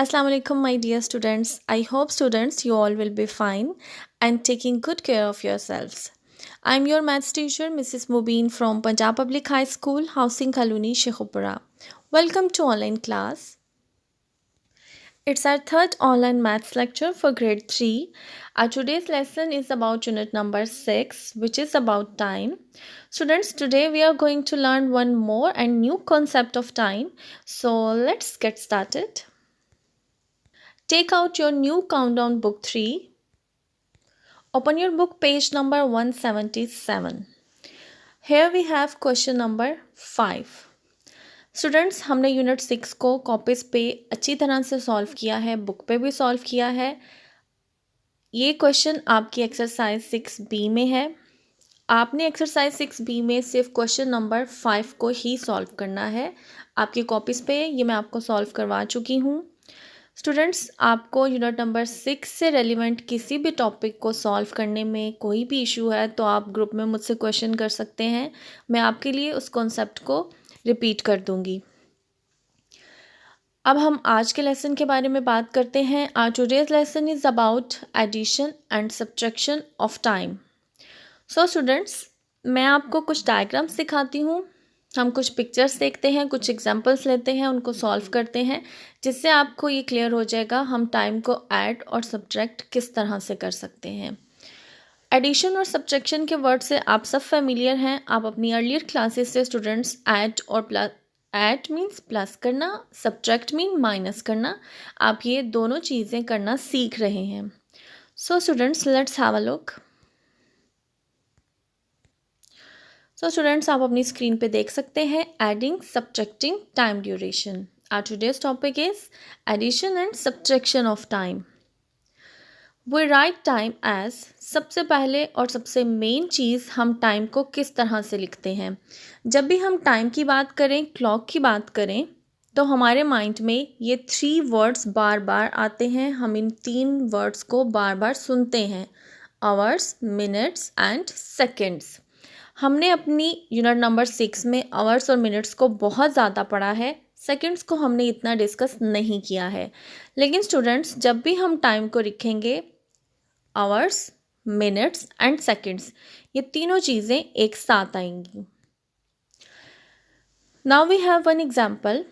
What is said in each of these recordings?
Assalamu alaikum, my dear students. I hope students you all will be fine and taking good care of yourselves. I'm your maths teacher, Mrs. Mubin from Punjab Public High School, Housing Colony, Sheikhupura. Welcome to online class. It's our third online maths lecture for grade 3. Our today's lesson is about unit number 6, which is about time. Students, today we are going to learn one more and new concept of time. So let's get started. Take out your new countdown book 3. Open your book page number 177. Here we have question number 5. Students हमने unit 6 को copies पे अच्छी तरह से solve किया है, book पे भी सॉल्व किया है. ये क्वेश्चन आपकी एक्सरसाइज 6B में है. आपने एक्सरसाइज 6B में सिर्फ क्वेश्चन नंबर 5 को ही सॉल्व करना है. आपकी कॉपीज़ पे ये मैं आपको सॉल्व करवा चुकी हूँ. स्टूडेंट्स, आपको यूनिट नंबर 6 से रेलिवेंट किसी भी टॉपिक को सॉल्व करने में कोई भी इशू है तो आप ग्रुप में मुझसे क्वेश्चन कर सकते हैं. मैं आपके लिए उस कॉन्सेप्ट को रिपीट कर दूंगी. अब हम आज के लेसन के बारे में बात करते हैं. Our today's lesson is about addition and subtraction of time. So students, मैं आपको कुछ डायग्राम्स दिखाती हूँ. हम कुछ पिक्चर्स देखते हैं, कुछ एग्जांपल्स लेते हैं, उनको सॉल्व करते हैं, जिससे आपको ये क्लियर हो जाएगा हम टाइम को ऐड और सब्ट्रैक्ट किस तरह से कर सकते हैं. एडिशन और सब्ट्रैक्शन के वर्ड से आप सब फेमिलियर हैं. आप अपनी अर्लियर क्लासेस से स्टूडेंट्स ऐड और प्लस, ऐड मीन्स प्लस करना, सब्ट्रैक्ट मीन माइनस करना, आप ये दोनों चीज़ें करना सीख रहे हैं. So students, let's have a look. So students, आप अपनी स्क्रीन पे देख सकते हैं adding, subtracting, time duration. Our today's topic is addition and subtraction of time. We write time as, सबसे पहले और सबसे मेन चीज़ हम टाइम को किस तरह से लिखते हैं. जब भी हम टाइम की बात करें, क्लॉक की बात करें, तो हमारे माइंड में ये 3 वर्ड्स बार बार आते हैं. हम इन 3 वर्ड्स को बार बार सुनते हैं, आवर्स, मिनट्स एंड सेकेंड्स. हमने अपनी यूनिट नंबर 6 में आवर्स और मिनट्स को बहुत ज़्यादा पढ़ा है. सेकंड्स को हमने इतना डिस्कस नहीं किया है. लेकिन स्टूडेंट्स, जब भी हम टाइम को लिखेंगे, आवर्स, मिनट्स एंड सेकंड्स, ये तीनों चीज़ें एक साथ आएंगी. Now we have one example.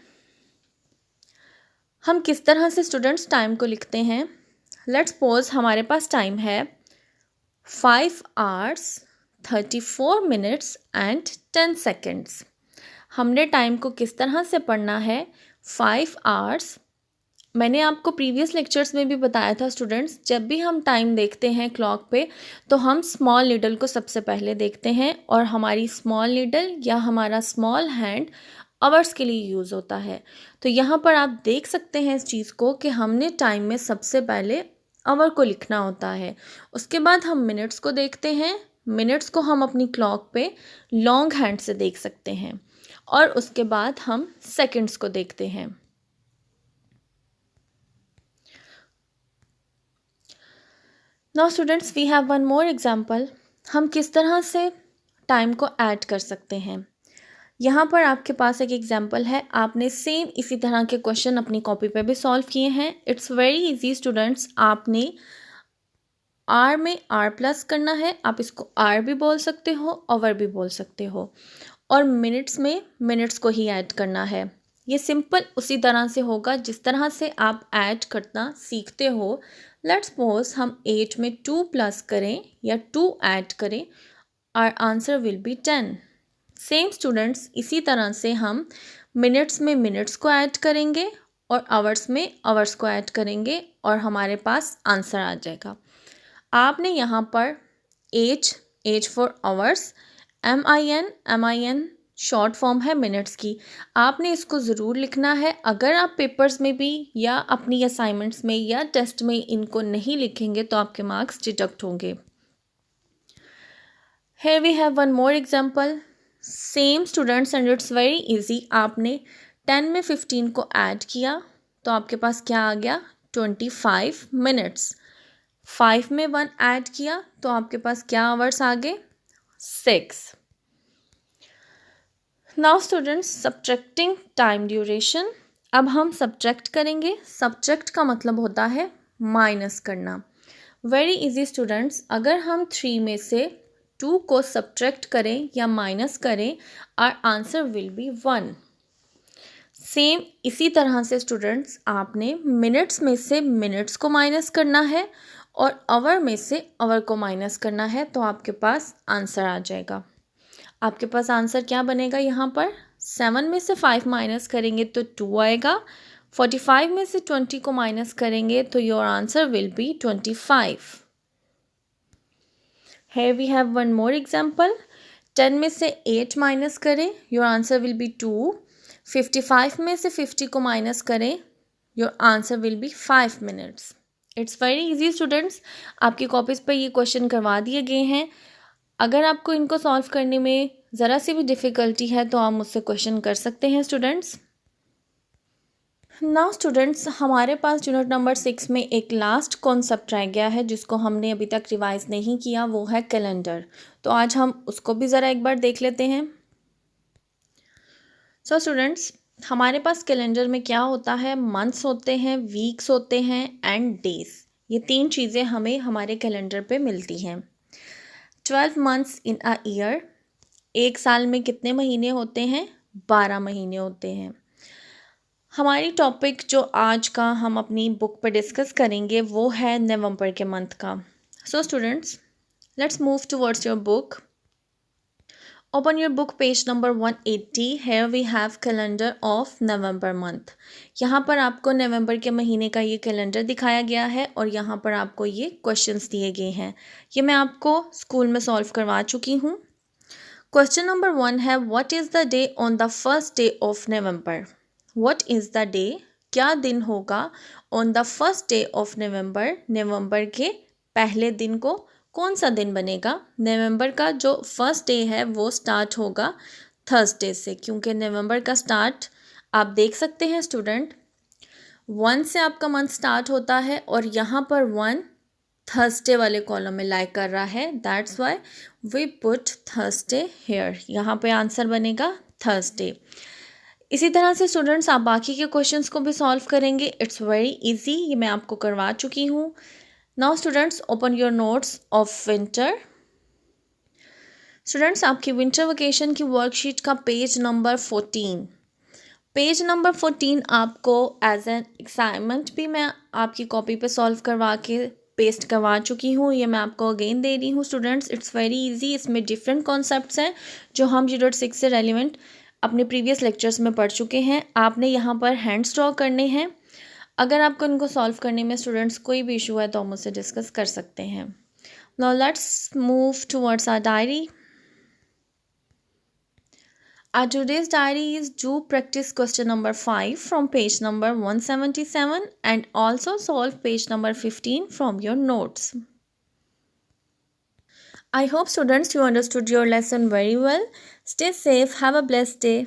हम किस तरह से स्टूडेंट्स टाइम को लिखते हैं. लेट्स सपोज हमारे पास टाइम है 5 hours 34 minutes and 10 seconds. हमने टाइम को किस तरह से पढ़ना है. 5 hours, मैंने आपको प्रीवियस लेक्चर्स में भी बताया था स्टूडेंट्स, जब भी हम टाइम देखते हैं क्लॉक पे तो हम स्मॉल नीडल को सबसे पहले देखते हैं, और हमारी स्मॉल नीडल या हमारा स्मॉल हैंड आवर्स के लिए यूज़ होता है. तो यहाँ पर आप देख सकते हैं इस चीज़ को कि हमने टाइम में सबसे पहले आवर को लिखना होता है. उसके बाद हम मिनट्स को देखते हैं. मिनट्स को हम अपनी क्लॉक पे लॉन्ग हैंड से देख सकते हैं, और उसके बाद हम सेकंड्स को देखते हैं. Now students, we have one more example. हम किस तरह से टाइम को ऐड कर सकते हैं. यहाँ पर आपके पास एक एग्जांपल है. आपने सेम इसी तरह के क्वेश्चन अपनी कॉपी पे भी सॉल्व किए हैं. It's very easy students. आपने आर में आर प्लस करना है. आप इसको आर भी बोल सकते हो, ओवर भी बोल सकते हो, और मिनट्स में मिनट्स को ही ऐड करना है. ये सिंपल उसी तरह से होगा जिस तरह से आप ऐड करना सीखते हो. लेट्स सपोज हम 8 में 2 प्लस करें या 2 ऐड करें, our answer will be 10. Same students, इसी तरह से हम मिनट्स में मिनट्स को ऐड करेंगे और आवर्स में आवर्स को ऐड करेंगे, और हमारे पास आंसर आ जाएगा. आपने यहाँ पर H for hours, M I N short form है मिनट्स की. आपने इसको ज़रूर लिखना है. अगर आप पेपर्स में भी या अपनी असाइनमेंट्स में या टेस्ट में इनको नहीं लिखेंगे तो आपके मार्क्स डिडक्ट होंगे. Here we have one more example. Same students and it's very easy. आपने 10 में 15 को ऐड किया तो आपके पास क्या आ गया, 25 मिनट्स. 5 में 1 ऐड किया तो आपके पास क्या आवर्स आ गए, 6. Now students, subtracting time duration. अब हम सब्ट्रैक्ट करेंगे। सब्ट्रैक्ट का मतलब होता है माइनस करना। वेरी इजी स्टूडेंट्स, अगर हम 3 में से 2 को सब्ट्रैक्ट करें या माइनस करें, our answer will be 1। Same इसी तरह से स्टूडेंट्स आपने मिनट्स में से मिनट्स को माइनस करना है और आवर में से आवर को माइनस करना है, तो आपके पास आंसर आ जाएगा। आपके पास आंसर क्या बनेगा यहाँ पर? 7 में से 5 माइनस करेंगे तो 2 आएगा। 45 में से 20 को माइनस करेंगे तो your answer will B 25। Here we have one more example. 10 में से 8 माइनस करें, योर आंसर विल बी 2। 55 में से 50 को माइनस करें, your answer will B 5 minutes. It's very easy students, आपकी कॉपीज़ पर ये क्वेश्चन करवा दिए गए हैं। अगर आपको इनको सॉल्व करने में ज़रा सी भी डिफ़िकल्टी है तो आप मुझसे क्वेश्चन कर सकते हैं स्टूडेंट्स। नाउ स्टूडेंट्स, हमारे पास यूनिट नंबर 6 में एक लास्ट कॉन्सेप्ट रह गया है जिसको हमने अभी तक रिवाइज नहीं किया, वो है कैलेंडर। तो आज हम उसको भी ज़रा एक बार देख लेते हैं। सो स्टूडेंट्स, हमारे पास कैलेंडर में क्या होता है? मंथ्स होते हैं, वीक्स होते हैं एंड डेज। ये 3 चीज़ें हमें हमारे कैलेंडर पे मिलती हैं। 12 मंथ्स इन अ ईयर। एक साल में कितने महीने होते हैं? 12 महीने होते हैं। हमारी टॉपिक जो आज का हम अपनी बुक पर डिस्कस करेंगे वो है नवंबर के मंथ का। So students, let's move towards your book. Open your book page number 180। Here we have calendar of November month. यहाँ पर आपको नवंबर के महीने का ये कैलेंडर दिखाया गया है और यहाँ पर आपको ये क्वेश्चंस दिए गए हैं। ये मैं आपको स्कूल में सॉल्व करवा चुकी हूँ। क्वेश्चन नंबर 1 है, what is the day on the first day of November? What is the day, क्या दिन होगा on the first day of November, नवंबर के पहले दिन को कौन सा दिन बनेगा? नवंबर का जो फर्स्ट डे है वो स्टार्ट होगा थर्सडे से, क्योंकि नवंबर का स्टार्ट आप देख सकते हैं स्टूडेंट, 1 से आपका मंथ स्टार्ट होता है और यहाँ पर 1 थर्सडे वाले कॉलम में लाई कर रहा है। That's why we put Thursday here. यहाँ पे आंसर बनेगा थर्सडे। इसी तरह से स्टूडेंट्स आप बाकी के क्वेश्चंस को भी सॉल्व करेंगे। इट्स वेरी इजी, ये मैं आपको करवा चुकी हूँ। Now students, open your notes of winter. Students, आपकी विंटर वेकेशन की वर्कशीट का पेज नंबर 14, पेज नंबर 14 आपको एज एन असाइनमेंट भी मैं आपकी कॉपी पे सॉल्व करवा के पेस्ट करवा चुकी हूँ। ये मैं आपको अगेन दे रही हूँ स्टूडेंट्स। इट्स वेरी इजी, इसमें डिफरेंट कॉन्सेप्ट्स हैं जो हम यूनिट 6 से रेलिवेंट अपने प्रीवियस लेक्चर्स में पढ़ चुके हैं। आपने यहाँ पर हैंड्स ड्रॉ करने हैं। अगर आपको इनको सॉल्व करने में स्टूडेंट्स कोई भी इशू है तो हम मुझसे डिस्कस कर सकते हैं। Now let's move towards our diary. Our today's diary is do practice question number 5 from page number 177 and also solve page number 15 from your notes. I hope students you understood your lesson very well. Stay safe. Have a blessed day.